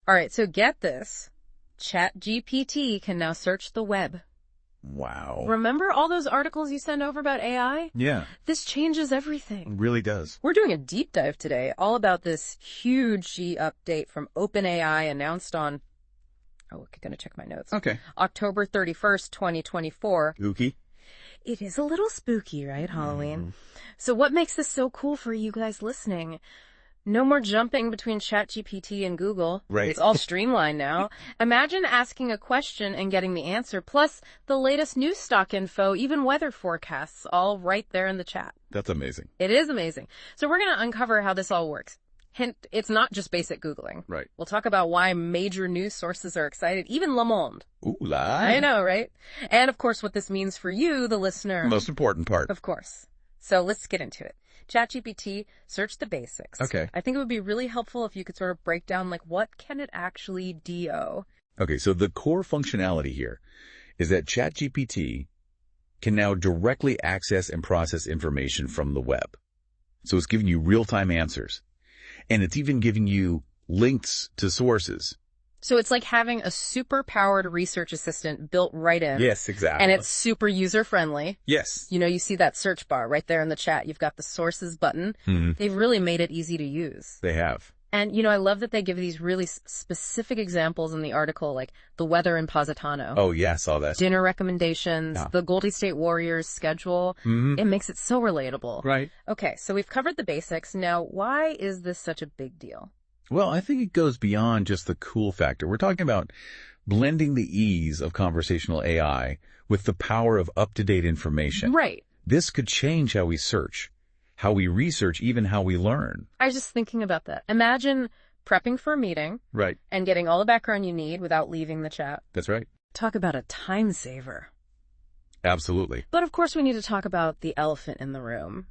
All right, so get this. ChatGPT can now search the web. Wow. Remember all those articles you sent over about AI? Yeah. This changes everything. It really does. We're doing a deep dive today all about this huge update from OpenAI announced on, I'm going to check my notes. Okay. October 31st, 2024. Spooky. It is a little spooky, right, Halloween? So what makes this so cool for you guys listening? No more jumping between ChatGPT and Google. Right. It's all streamlined now. Imagine asking a question and getting the answer, plus the latest news stock info, even weather forecasts, all right there in the chat. That's amazing. It is amazing. So we're going to uncover how this all works. Hint, it's not just basic Googling. Right. We'll talk about why major news sources are excited, even Le Monde. Ooh, la. I know, right? And of course, what this means for you, the listener. The most important part. Of course. So let's get into it. ChatGPT, search the basics. Okay. I think it would be really helpful if you could sort of break down, like, what can it actually do? Okay, so the core functionality here is that ChatGPT can now directly access and process information from the web. So it's giving you real-time answers. And it's even giving you links to sources. So it's like having a super-powered research assistant built right in. Yes, exactly. And it's super user-friendly. Yes. You know, you see that search bar right there in the chat. You've got the sources button. Mm-hmm. They've really made it easy to use. They have. And, you know, I love that they give these really specific examples in the article, like the weather in Positano. Oh, yeah, I saw that. Dinner recommendations, the Golden State Warriors schedule. Mm-hmm. It makes it so relatable. Right. Okay, so we've covered the basics. Now, why is this such a big deal? Well, I think it goes beyond just the cool factor. We're talking about blending the ease of conversational AI with the power of up-to-date information. Right. This could change how we search, how we research, even how we learn. I was just thinking about that. Imagine prepping for a meeting. Right. And getting all the background you need without leaving the chat. That's right. Talk about a time saver. Absolutely. But of course we need to talk about the elephant in the room.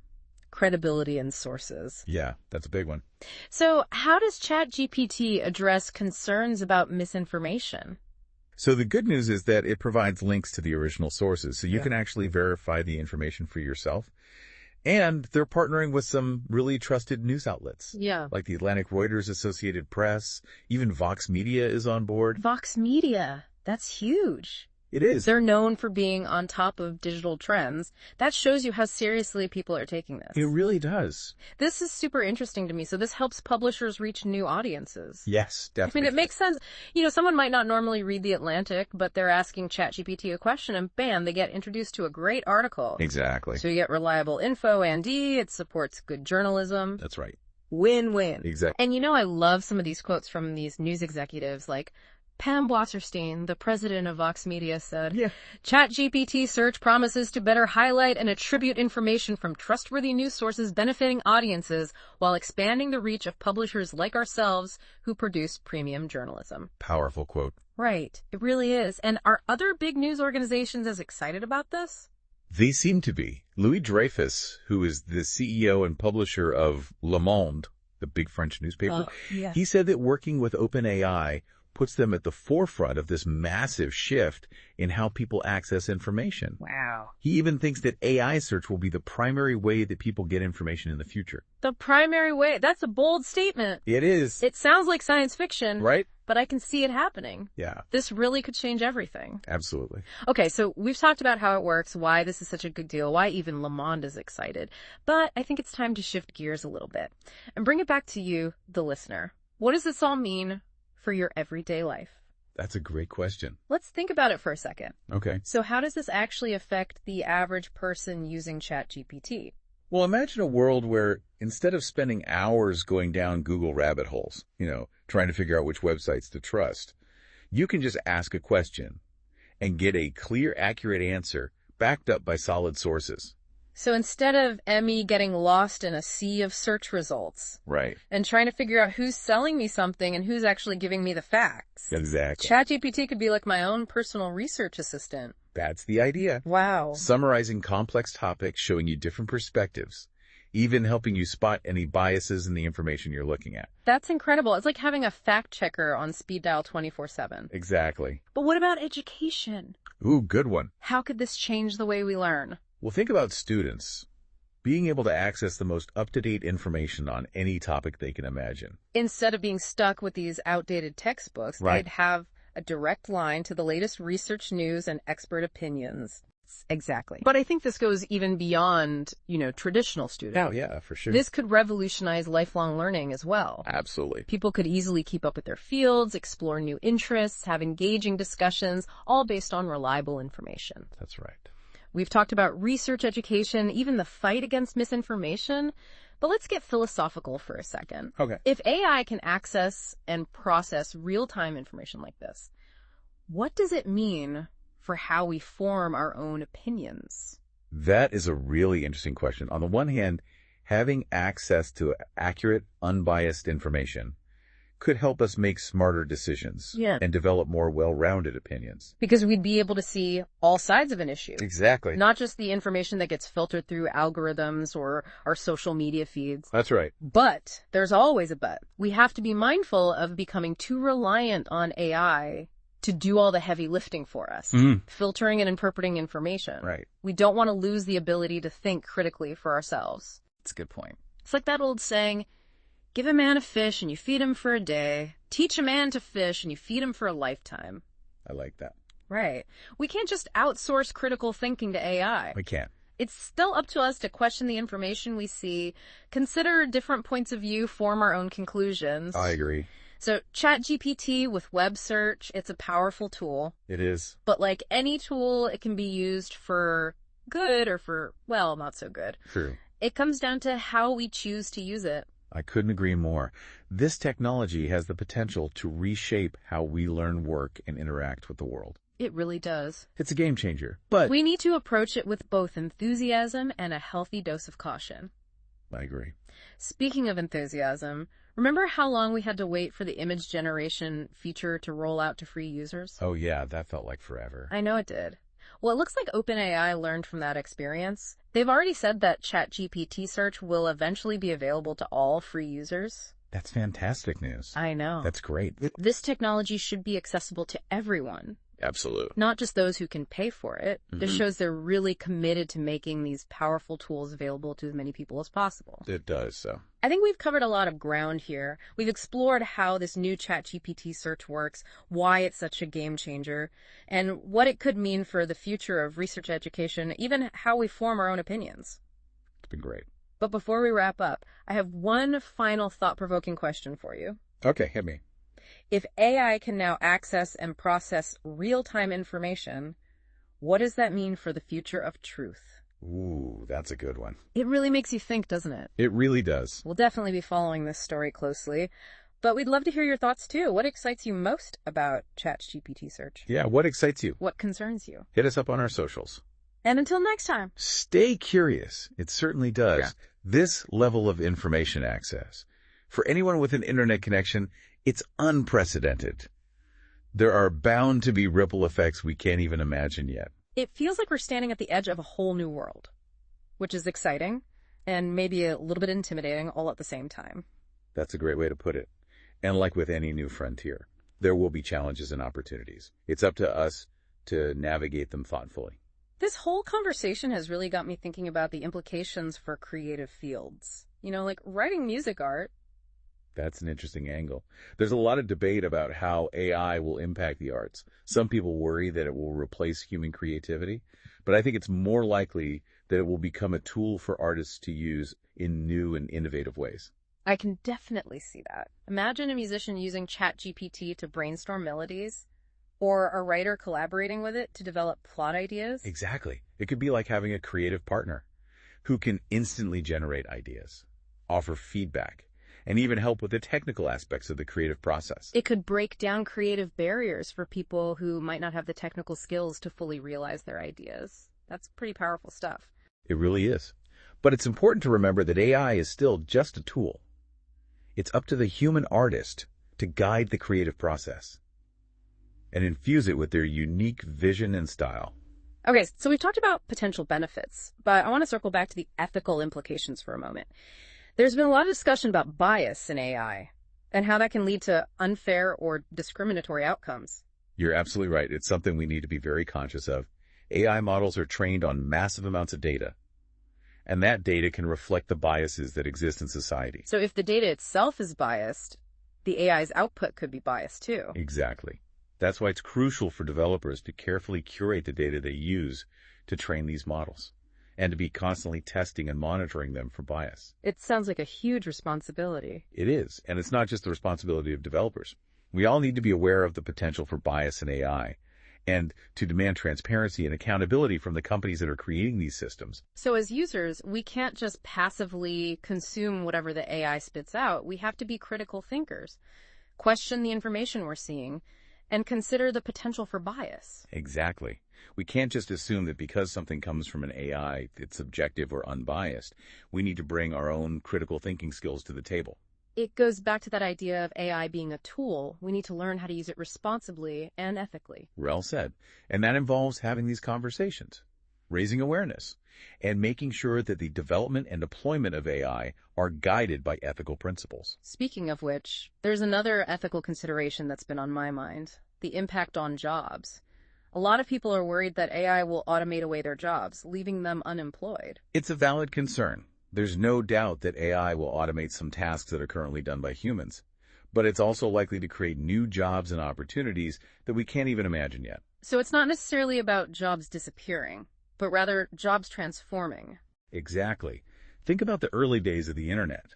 Credibility and sources. Yeah, that's a big one. So how does ChatGPT address concerns about misinformation? So the good news is that it provides links to the original sources, so you can actually verify the information for yourself. And they're partnering with some really trusted news outlets. Yeah. Like the Atlantic, Reuters, Associated Press, even Vox Media is on board. Vox Media. That's huge. It is. They're known for being on top of digital trends. That shows you how seriously people are taking this. It really does. This is super interesting to me. So this helps publishers reach new audiences. Yes, definitely. I mean, it makes sense. You know, someone might not normally read The Atlantic, but they're asking ChatGPT a question and bam, they get introduced to a great article. Exactly. So you get reliable info and it supports good journalism. That's right. Win-win. Exactly. And you know, I love some of these quotes from these news executives like, Pam Wasserstein, the president of Vox Media, said, ChatGPT search promises to better highlight and attribute information from trustworthy news sources benefiting audiences while expanding the reach of publishers like ourselves who produce premium journalism. Powerful quote. Right. It really is. And are other big news organizations as excited about this? They seem to be. Louis Dreyfus, who is the CEO and publisher of Le Monde, the big French newspaper, he said that working with OpenAI puts them at the forefront of this massive shift in how people access information. Wow. He even thinks that AI search will be the primary way that people get information in the future. The primary way? That's a bold statement. It is. It sounds like science fiction. Right? But I can see it happening. Yeah. This really could change everything. Absolutely. Okay, so we've talked about how it works, why this is such a good deal, why even Le Monde is excited. But I think it's time to shift gears a little bit and bring it back to you, the listener. What does this all mean for your everyday life? That's a great question. Let's think about it for a second. Okay. So how does this actually affect the average person using ChatGPT? Well, imagine a world where instead of spending hours going down Google rabbit holes, trying to figure out which websites to trust, you can just ask a question and get a clear, accurate answer backed up by solid sources. So instead of Emmy getting lost in a sea of search results. Right. And trying to figure out who's selling me something and who's actually giving me the facts. Exactly. ChatGPT could be like my own personal research assistant. That's the idea. Wow. Summarizing complex topics, showing you different perspectives, even helping you spot any biases in the information you're looking at. That's incredible. It's like having a fact checker on speed dial 24/7. Exactly. But what about education? Ooh, good one. How could this change the way we learn? Well, think about students. being able to access the most up-to-date information on any topic they can imagine. Instead of being stuck with these outdated textbooks, Right. they'd have a direct line to the latest research news and expert opinions. Exactly. But I think this goes even beyond, traditional students. Oh, yeah, for sure. This could revolutionize lifelong learning as well. Absolutely. People could easily keep up with their fields, explore new interests, have engaging discussions, all based on reliable information. That's right. We've talked about research education, even the fight against misinformation, but let's get philosophical for a second. Okay. If AI can access and process real-time information like this, what does it mean for how we form our own opinions? That is a really interesting question. On the one hand, having access to accurate, unbiased information could help us make smarter decisions and develop more well-rounded opinions. Because we'd be able to see all sides of an issue. Exactly. Not just the information that gets filtered through algorithms or our social media feeds. That's right. But there's always a but. We have to be mindful of becoming too reliant on AI to do all the heavy lifting for us, filtering and interpreting information. Right. We don't want to lose the ability to think critically for ourselves. That's a good point. It's like that old saying, give a man a fish and you feed him for a day. Teach a man to fish and you feed him for a lifetime. I like that. Right. We can't just outsource critical thinking to AI. We can't. It's still up to us to question the information we see, consider different points of view, form our own conclusions. I agree. So ChatGPT with web search, it's a powerful tool. It is. But like any tool, it can be used for good or for, well, not so good. True. It comes down to how we choose to use it. I couldn't agree more. This technology has the potential to reshape how we learn, work, and interact with the world. It really does. It's a game changer, but we need to approach it with both enthusiasm and a healthy dose of caution. I agree. Speaking of enthusiasm, remember how long we had to wait for the image generation feature to roll out to free users? Oh yeah, that felt like forever. I know it did. Well, it looks like OpenAI learned from that experience. They've already said that ChatGPT search will eventually be available to all free users. That's fantastic news. I know. That's great. This technology should be accessible to everyone. Absolutely. Not just those who can pay for it. This shows they're really committed to making these powerful tools available to as many people as possible. It does, so. I think we've covered a lot of ground here. We've explored how this new ChatGPT search works, why it's such a game changer, and what it could mean for the future of research education, even how we form our own opinions. It's been great. But before we wrap up, I have one final thought-provoking question for you. Okay, hit me. If AI can now access and process real-time information, what does that mean for the future of truth? Ooh, that's a good one. It really makes you think, doesn't it? It really does. We'll definitely be following this story closely, but we'd love to hear your thoughts too. What excites you most about ChatGPT search? Yeah, what excites you? What concerns you? Hit us up on our socials. And until next time. Stay curious. It certainly does. Yeah. This level of information access, for anyone with an internet connection, it's unprecedented. There are bound to be ripple effects we can't even imagine yet. It feels like we're standing at the edge of a whole new world, which is exciting and maybe a little bit intimidating all at the same time. That's a great way to put it. And like with any new frontier, there will be challenges and opportunities. It's up to us to navigate them thoughtfully. This whole conversation has really got me thinking about the implications for creative fields. Like writing music art. That's an interesting angle. There's a lot of debate about how AI will impact the arts. Some people worry that it will replace human creativity, but I think it's more likely that it will become a tool for artists to use in new and innovative ways. I can definitely see that. Imagine a musician using ChatGPT to brainstorm melodies, or a writer collaborating with it to develop plot ideas. Exactly. It could be like having a creative partner who can instantly generate ideas, offer feedback, and even help with the technical aspects of the creative process. It could break down creative barriers for people who might not have the technical skills to fully realize their ideas. That's pretty powerful stuff. It really is. But it's important to remember that AI is still just a tool. It's up to the human artist to guide the creative process and infuse it with their unique vision and style. Okay, so we've talked about potential benefits, but I want to circle back to the ethical implications for a moment. There's been a lot of discussion about bias in AI and how that can lead to unfair or discriminatory outcomes. You're absolutely right. It's something we need to be very conscious of. AI models are trained on massive amounts of data, And that data can reflect the biases that exist in society. So if the data itself is biased, the AI's output could be biased too. Exactly. That's why it's crucial for developers to carefully curate the data they use to train these models, and to be constantly testing and monitoring them for bias. It sounds like a huge responsibility. It is, and it's not just the responsibility of developers. We all need to be aware of the potential for bias in AI, and to demand transparency and accountability from the companies that are creating these systems. So as users, we can't just passively consume whatever the AI spits out. We have to be critical thinkers, question the information we're seeing, and consider the potential for bias. Exactly. We can't just assume that because something comes from an AI, it's objective or unbiased. We need to bring our own critical thinking skills to the table. It goes back to that idea of AI being a tool. We need to learn how to use it responsibly and ethically. Well said. And that involves having these conversations, raising awareness, and making sure that the development and deployment of AI are guided by ethical principles. Speaking of which, there's another ethical consideration that's been on my mind: the impact on jobs. A lot of people are worried that AI will automate away their jobs, leaving them unemployed. It's a valid concern. There's no doubt that AI will automate some tasks that are currently done by humans, but it's also likely to create new jobs and opportunities that we can't even imagine yet. So it's not necessarily about jobs disappearing, but rather jobs transforming. Exactly. Think about the early days of the internet.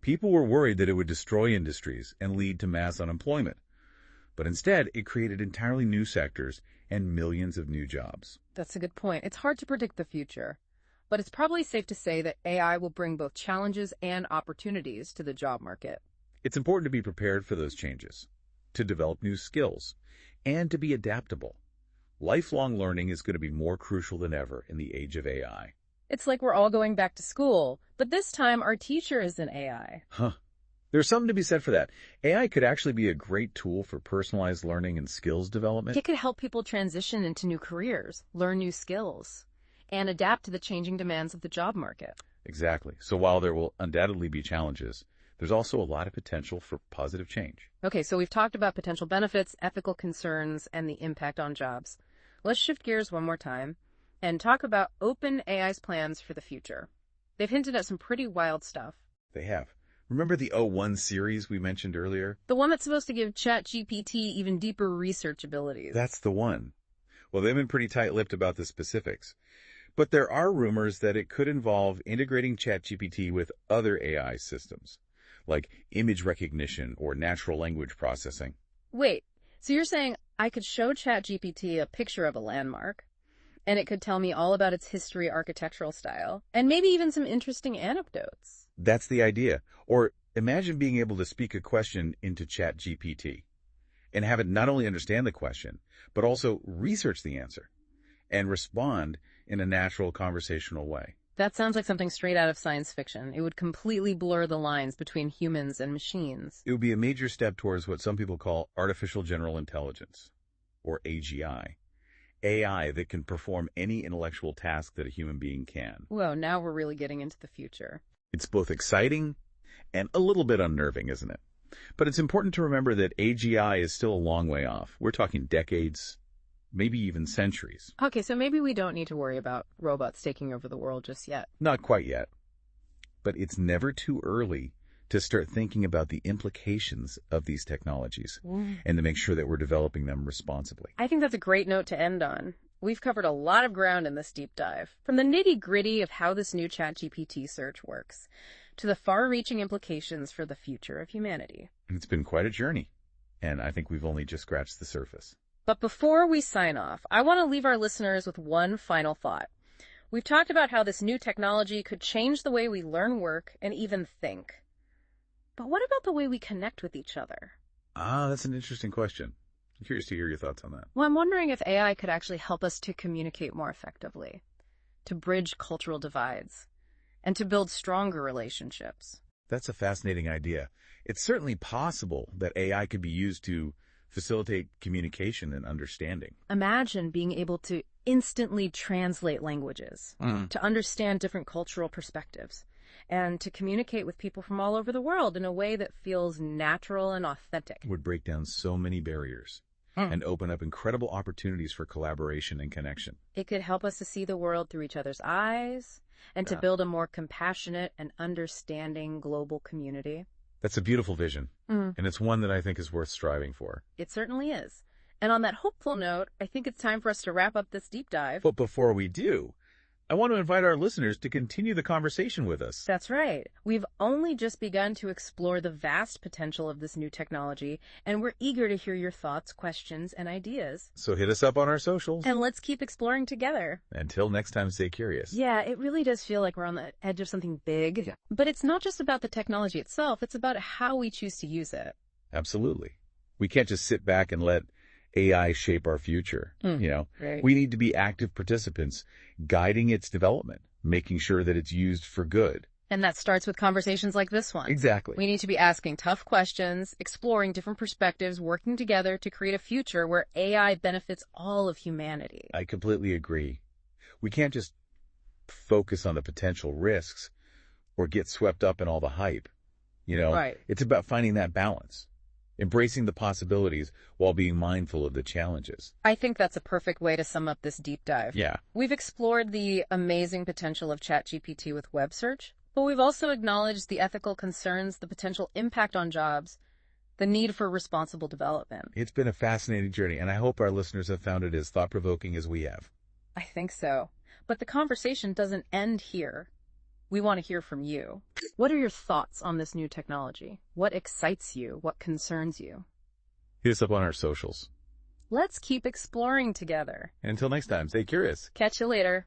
People were worried that it would destroy industries and lead to mass unemployment, but instead it created entirely new sectors and millions of new jobs. That's a good point. It's hard to predict the future, but it's probably safe to say that AI will bring both challenges and opportunities to the job market. It's important to be prepared for those changes, to develop new skills, and to be adaptable. Lifelong learning is going to be more crucial than ever in the age of AI. It's like we're all going back to school, but this time our teacher is an AI. There's something to be said for that. AI could actually be a great tool for personalized learning and skills development. It could help people transition into new careers, learn new skills, and adapt to the changing demands of the job market. Exactly. So while there will undoubtedly be challenges, there's also a lot of potential for positive change. Okay, so we've talked about potential benefits, ethical concerns, and the impact on jobs. Let's shift gears one more time and talk about OpenAI's plans for the future. They've hinted at some pretty wild stuff. They have. Remember the O1 series we mentioned earlier? The one that's supposed to give ChatGPT even deeper research abilities. That's the one. Well, they've been pretty tight-lipped about the specifics. But there are rumors that it could involve integrating ChatGPT with other AI systems, like image recognition or natural language processing. Wait, so you're saying I could show ChatGPT a picture of a landmark, and it could tell me all about its history, architectural style, and maybe even some interesting anecdotes? That's the idea. Or imagine being able to speak a question into ChatGPT and have it not only understand the question, but also research the answer and respond in a natural conversational way. That sounds like something straight out of science fiction. It would completely blur the lines between humans and machines. It would be a major step towards what some people call artificial general intelligence, or AGI. AI that can perform any intellectual task that a human being can. Whoa, now we're really getting into the future. It's both exciting and a little bit unnerving, isn't it? But it's important to remember that AGI is still a long way off. We're talking decades, maybe even centuries. Okay, so maybe we don't need to worry about robots taking over the world just yet. Not quite yet. But it's never too early to start thinking about the implications of these technologies and to make sure that we're developing them responsibly. I think that's a great note to end on. We've covered a lot of ground in this deep dive, from the nitty-gritty of how this new ChatGPT search works to the far-reaching implications for the future of humanity. It's been quite a journey, and I think we've only just scratched the surface. But before we sign off, I want to leave our listeners with one final thought. We've talked about how this new technology could change the way we learn, work, and even think. But what about the way we connect with each other? That's an interesting question. I'm curious to hear your thoughts on that. Well, I'm wondering if AI could actually help us to communicate more effectively, to bridge cultural divides, and to build stronger relationships. That's a fascinating idea. It's certainly possible that AI could be used to facilitate communication and understanding. Imagine being able to instantly translate languages, to understand different cultural perspectives, and to communicate with people from all over the world in a way that feels natural and authentic. It would break down so many barriers. and open up incredible opportunities for collaboration and connection. It could help us to see the world through each other's eyes and to build a more compassionate and understanding global community. That's a beautiful vision, and it's one that I think is worth striving for. It certainly is. And on that hopeful note, I think it's time for us to wrap up this deep dive. But before we do, I want to invite our listeners to continue the conversation with us. That's right. We've only just begun to explore the vast potential of this new technology, and we're eager to hear your thoughts, questions, and ideas. So hit us up on our socials. And let's keep exploring together. Until next time, stay curious. Yeah, it really does feel like we're on the edge of something big. Yeah. But it's not just about the technology itself, it's about how we choose to use it. Absolutely. We can't just sit back and let AI shape our future. Right. We need to be active participants, guiding its development, making sure that it's used for good. And that starts with conversations like this one. Exactly. We need to be asking tough questions, exploring different perspectives, working together to create a future where AI benefits all of humanity. I completely agree. We can't just focus on the potential risks or get swept up in all the hype. Right. It's about finding that balance. Embracing the possibilities while being mindful of the challenges. I think that's a perfect way to sum up this deep dive. Yeah. We've explored the amazing potential of ChatGPT with web search, but we've also acknowledged the ethical concerns, the potential impact on jobs, the need for responsible development. It's been a fascinating journey, and I hope our listeners have found it as thought-provoking as we have. I think so. But the conversation doesn't end here. We want to hear from you. What are your thoughts on this new technology? What excites you? What concerns you? Hit us up on our socials. Let's keep exploring together. And until next time, stay curious. Catch you later.